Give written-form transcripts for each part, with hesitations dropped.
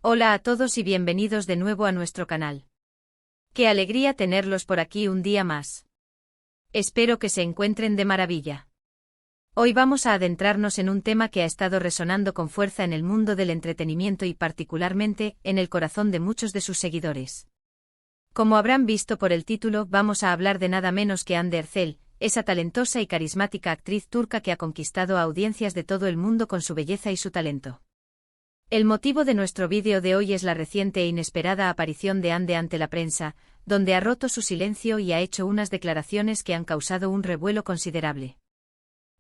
Hola a todos y bienvenidos de nuevo a nuestro canal. Qué alegría tenerlos por aquí un día más. Espero que se encuentren de maravilla. Hoy vamos a adentrarnos en un tema que ha estado resonando con fuerza en el mundo del entretenimiento y particularmente en el corazón de muchos de sus seguidores. Como habrán visto por el título, vamos a hablar de nada menos que Hande Erçel, esa talentosa y carismática actriz turca que ha conquistado a audiencias de todo el mundo con su belleza y su talento. El motivo de nuestro vídeo de hoy es la reciente e inesperada aparición de Hande ante la prensa, donde ha roto su silencio y ha hecho unas declaraciones que han causado un revuelo considerable.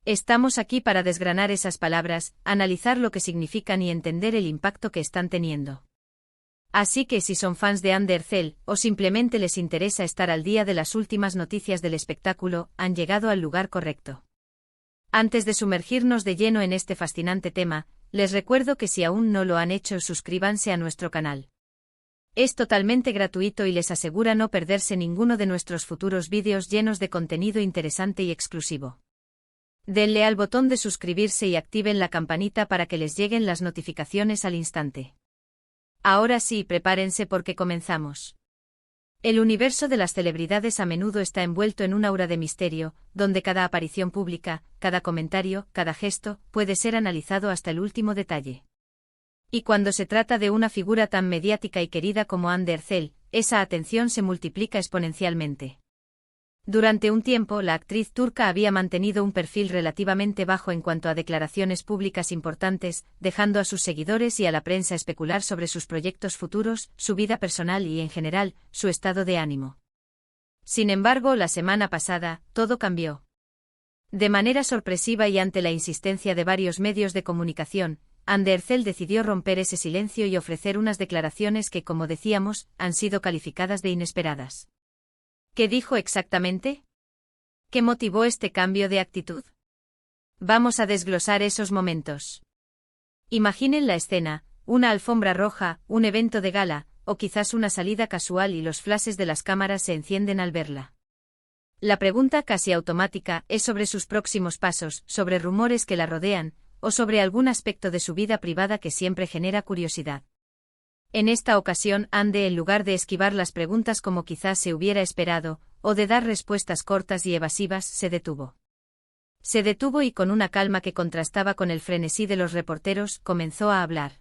Estamos aquí para desgranar esas palabras, analizar lo que significan y entender el impacto que están teniendo. Así que si son fans de Hande Erçel, o simplemente les interesa estar al día de las últimas noticias del espectáculo, han llegado al lugar correcto. Antes de sumergirnos de lleno en este fascinante tema, les recuerdo que si aún no lo han hecho, suscríbanse a nuestro canal. Es totalmente gratuito y les asegura no perderse ninguno de nuestros futuros vídeos llenos de contenido interesante y exclusivo. Denle al botón de suscribirse y activen la campanita para que les lleguen las notificaciones al instante. Ahora sí, prepárense porque comenzamos. El universo de las celebridades a menudo está envuelto en un aura de misterio, donde cada aparición pública, cada comentario, cada gesto, puede ser analizado hasta el último detalle. Y cuando se trata de una figura tan mediática y querida como Hande Erçel, esa atención se multiplica exponencialmente. Durante un tiempo, la actriz turca había mantenido un perfil relativamente bajo en cuanto a declaraciones públicas importantes, dejando a sus seguidores y a la prensa especular sobre sus proyectos futuros, su vida personal y, en general, su estado de ánimo. Sin embargo, la semana pasada, todo cambió. De manera sorpresiva y ante la insistencia de varios medios de comunicación, Hande Erçel decidió romper ese silencio y ofrecer unas declaraciones que, como decíamos, han sido calificadas de inesperadas. ¿Qué dijo exactamente? ¿Qué motivó este cambio de actitud? Vamos a desglosar esos momentos. Imaginen la escena, una alfombra roja, un evento de gala, o quizás una salida casual y los flashes de las cámaras se encienden al verla. La pregunta casi automática es sobre sus próximos pasos, sobre rumores que la rodean, o sobre algún aspecto de su vida privada que siempre genera curiosidad. En esta ocasión, Hande, en lugar de esquivar las preguntas como quizás se hubiera esperado, o de dar respuestas cortas y evasivas, se detuvo. Se detuvo y con una calma que contrastaba con el frenesí de los reporteros, comenzó a hablar.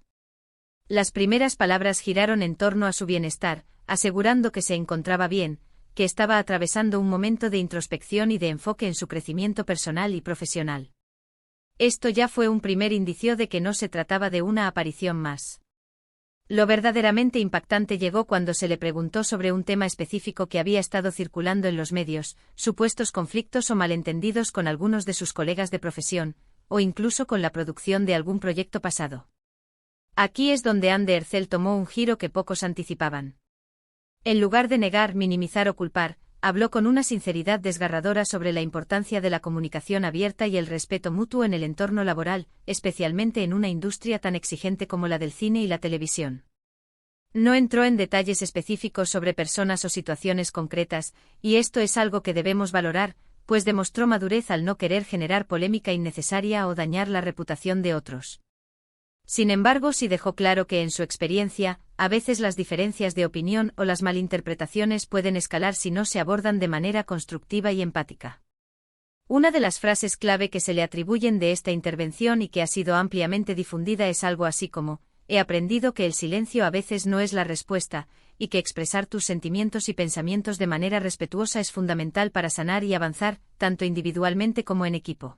Las primeras palabras giraron en torno a su bienestar, asegurando que se encontraba bien, que estaba atravesando un momento de introspección y de enfoque en su crecimiento personal y profesional. Esto ya fue un primer indicio de que no se trataba de una aparición más. Lo verdaderamente impactante llegó cuando se le preguntó sobre un tema específico que había estado circulando en los medios, supuestos conflictos o malentendidos con algunos de sus colegas de profesión, o incluso con la producción de algún proyecto pasado. Aquí es donde Hande Erçel tomó un giro que pocos anticipaban. En lugar de negar, minimizar o culpar, habló con una sinceridad desgarradora sobre la importancia de la comunicación abierta y el respeto mutuo en el entorno laboral, especialmente en una industria tan exigente como la del cine y la televisión. No entró en detalles específicos sobre personas o situaciones concretas, y esto es algo que debemos valorar, pues demostró madurez al no querer generar polémica innecesaria o dañar la reputación de otros. Sin embargo, sí dejó claro que en su experiencia, a veces las diferencias de opinión o las malinterpretaciones pueden escalar si no se abordan de manera constructiva y empática. Una de las frases clave que se le atribuyen de esta intervención y que ha sido ampliamente difundida es algo así como: he aprendido que el silencio a veces no es la respuesta, y que expresar tus sentimientos y pensamientos de manera respetuosa es fundamental para sanar y avanzar, tanto individualmente como en equipo.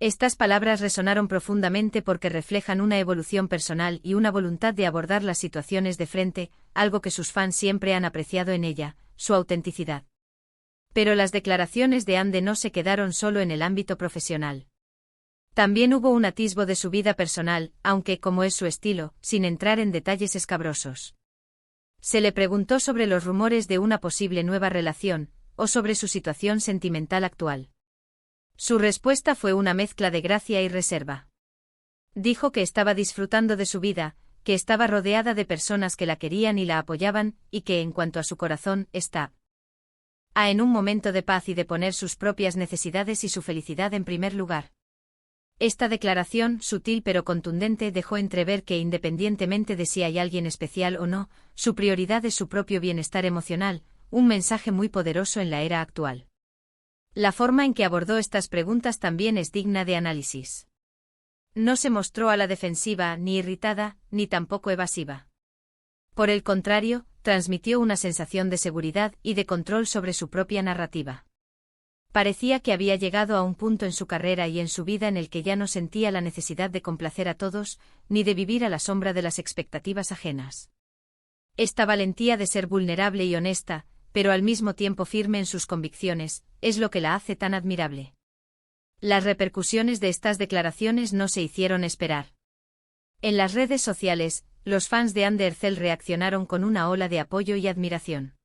Estas palabras resonaron profundamente porque reflejan una evolución personal y una voluntad de abordar las situaciones de frente, algo que sus fans siempre han apreciado en ella, su autenticidad. Pero las declaraciones de Hande no se quedaron solo en el ámbito profesional. También hubo un atisbo de su vida personal, aunque, como es su estilo, sin entrar en detalles escabrosos. Se le preguntó sobre los rumores de una posible nueva relación, o sobre su situación sentimental actual. Su respuesta fue una mezcla de gracia y reserva. Dijo que estaba disfrutando de su vida, que estaba rodeada de personas que la querían y la apoyaban, y que en cuanto a su corazón, está en un momento de paz y de poner sus propias necesidades y su felicidad en primer lugar. Esta declaración, sutil pero contundente, dejó entrever que independientemente de si hay alguien especial o no, su prioridad es su propio bienestar emocional, un mensaje muy poderoso en la era actual. La forma en que abordó estas preguntas también es digna de análisis. No se mostró a la defensiva, ni irritada, ni tampoco evasiva. Por el contrario, transmitió una sensación de seguridad y de control sobre su propia narrativa. Parecía que había llegado a un punto en su carrera y en su vida en el que ya no sentía la necesidad de complacer a todos, ni de vivir a la sombra de las expectativas ajenas. Esta valentía de ser vulnerable y honesta, pero al mismo tiempo firme en sus convicciones, es lo que la hace tan admirable. Las repercusiones de estas declaraciones no se hicieron esperar. En las redes sociales, los fans de Andercel reaccionaron con una ola de apoyo y admiración.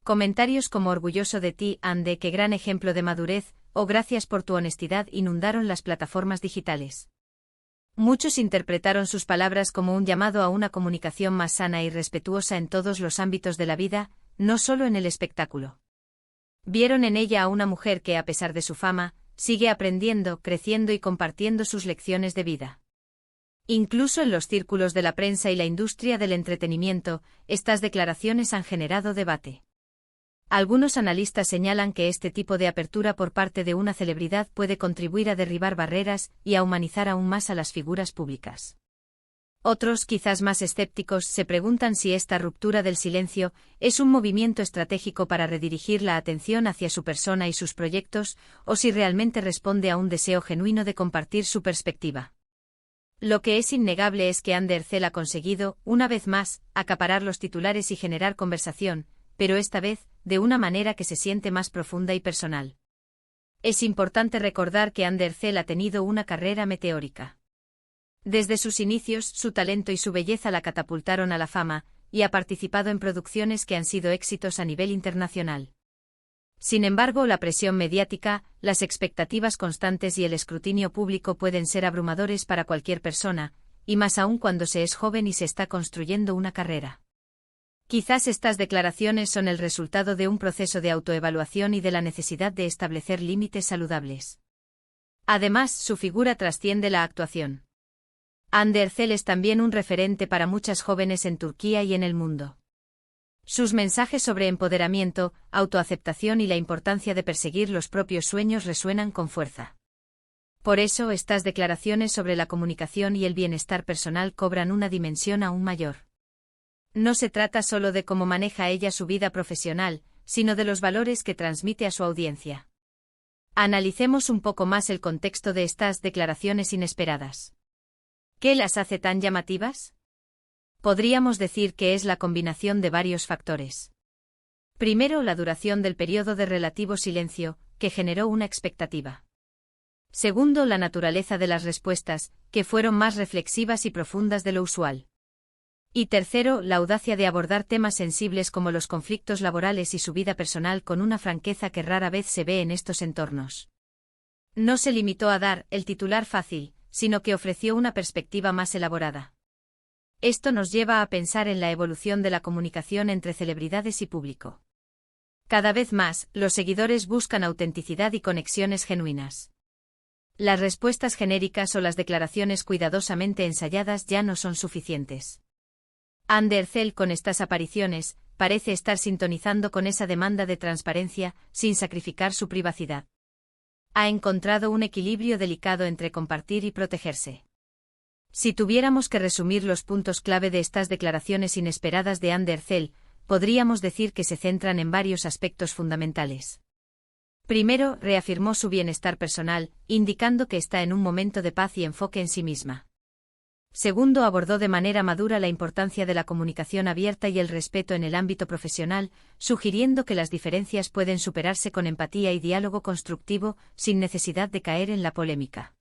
Comentarios como "orgulloso de ti, Ande, qué gran ejemplo de madurez", o "gracias por tu honestidad" inundaron las plataformas digitales. Muchos interpretaron sus palabras como un llamado a una comunicación más sana y respetuosa en todos los ámbitos de la vida, no solo en el espectáculo. Vieron en ella a una mujer que, a pesar de su fama, sigue aprendiendo, creciendo y compartiendo sus lecciones de vida. Incluso en los círculos de la prensa y la industria del entretenimiento, estas declaraciones han generado debate. Algunos analistas señalan que este tipo de apertura por parte de una celebridad puede contribuir a derribar barreras y a humanizar aún más a las figuras públicas. Otros, quizás más escépticos, se preguntan si esta ruptura del silencio es un movimiento estratégico para redirigir la atención hacia su persona y sus proyectos, o si realmente responde a un deseo genuino de compartir su perspectiva. Lo que es innegable es que Andercel ha conseguido, una vez más, acaparar los titulares y generar conversación, pero esta vez, de una manera que se siente más profunda y personal. Es importante recordar que Andercel ha tenido una carrera meteórica. Desde sus inicios, su talento y su belleza la catapultaron a la fama, y ha participado en producciones que han sido éxitos a nivel internacional. Sin embargo, la presión mediática, las expectativas constantes y el escrutinio público pueden ser abrumadores para cualquier persona, y más aún cuando se es joven y se está construyendo una carrera. Quizás estas declaraciones son el resultado de un proceso de autoevaluación y de la necesidad de establecer límites saludables. Además, su figura trasciende la actuación. Andercel es también un referente para muchas jóvenes en Turquía y en el mundo. Sus mensajes sobre empoderamiento, autoaceptación y la importancia de perseguir los propios sueños resuenan con fuerza. Por eso, estas declaraciones sobre la comunicación y el bienestar personal cobran una dimensión aún mayor. No se trata solo de cómo maneja ella su vida profesional, sino de los valores que transmite a su audiencia. Analicemos un poco más el contexto de estas declaraciones inesperadas. ¿Qué las hace tan llamativas? Podríamos decir que es la combinación de varios factores. Primero, la duración del periodo de relativo silencio, que generó una expectativa. Segundo, la naturaleza de las respuestas, que fueron más reflexivas y profundas de lo usual. Y tercero, la audacia de abordar temas sensibles como los conflictos laborales y su vida personal con una franqueza que rara vez se ve en estos entornos. No se limitó a dar el titular fácil, sino que ofreció una perspectiva más elaborada. Esto nos lleva a pensar en la evolución de la comunicación entre celebridades y público. Cada vez más, los seguidores buscan autenticidad y conexiones genuinas. Las respuestas genéricas o las declaraciones cuidadosamente ensayadas ya no son suficientes. Andercel, con estas apariciones, parece estar sintonizando con esa demanda de transparencia, sin sacrificar su privacidad. Ha encontrado un equilibrio delicado entre compartir y protegerse. Si tuviéramos que resumir los puntos clave de estas declaraciones inesperadas de Andercel, podríamos decir que se centran en varios aspectos fundamentales. Primero, reafirmó su bienestar personal, indicando que está en un momento de paz y enfoque en sí misma. Segundo, abordó de manera madura la importancia de la comunicación abierta y el respeto en el ámbito profesional, sugiriendo que las diferencias pueden superarse con empatía y diálogo constructivo, sin necesidad de caer en la polémica.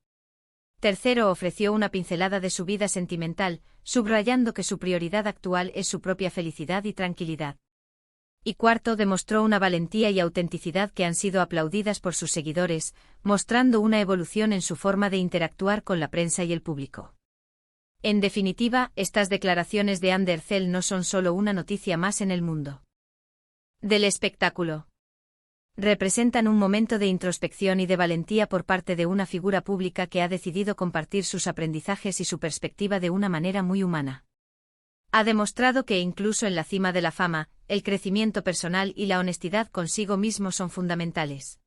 Tercero, ofreció una pincelada de su vida sentimental, subrayando que su prioridad actual es su propia felicidad y tranquilidad. Y cuarto, demostró una valentía y autenticidad que han sido aplaudidas por sus seguidores, mostrando una evolución en su forma de interactuar con la prensa y el público. En definitiva, estas declaraciones de Andercel no son solo una noticia más en el mundo del espectáculo. Representan un momento de introspección y de valentía por parte de una figura pública que ha decidido compartir sus aprendizajes y su perspectiva de una manera muy humana. Ha demostrado que incluso en la cima de la fama, el crecimiento personal y la honestidad consigo mismo son fundamentales.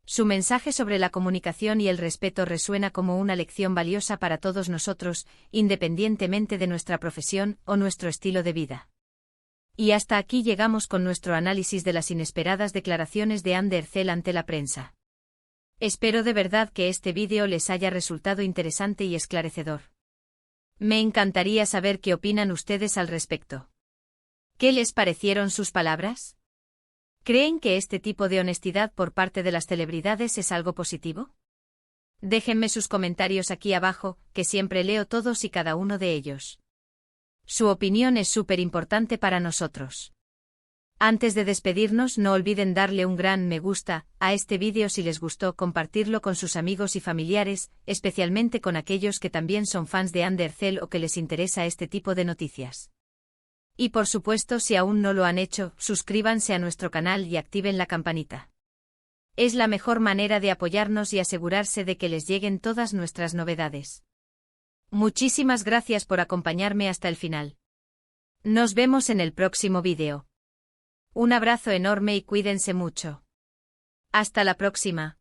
Su mensaje sobre la comunicación y el respeto resuena como una lección valiosa para todos nosotros, independientemente de nuestra profesión o nuestro estilo de vida. Y hasta aquí llegamos con nuestro análisis de las inesperadas declaraciones de Anne Derzel ante la prensa. Espero de verdad que este vídeo les haya resultado interesante y esclarecedor. Me encantaría saber qué opinan ustedes al respecto. ¿Qué les parecieron sus palabras? ¿Creen que este tipo de honestidad por parte de las celebridades es algo positivo? Déjenme sus comentarios aquí abajo, que siempre leo todos y cada uno de ellos. Su opinión es súper importante para nosotros. Antes de despedirnos, no olviden darle un gran me gusta a este vídeo si les gustó, compartirlo con sus amigos y familiares, especialmente con aquellos que también son fans de Anne Derzel o que les interesa este tipo de noticias. Y por supuesto, si aún no lo han hecho, suscríbanse a nuestro canal y activen la campanita. Es la mejor manera de apoyarnos y asegurarse de que les lleguen todas nuestras novedades. Muchísimas gracias por acompañarme hasta el final. Nos vemos en el próximo vídeo. Un abrazo enorme y cuídense mucho. Hasta la próxima.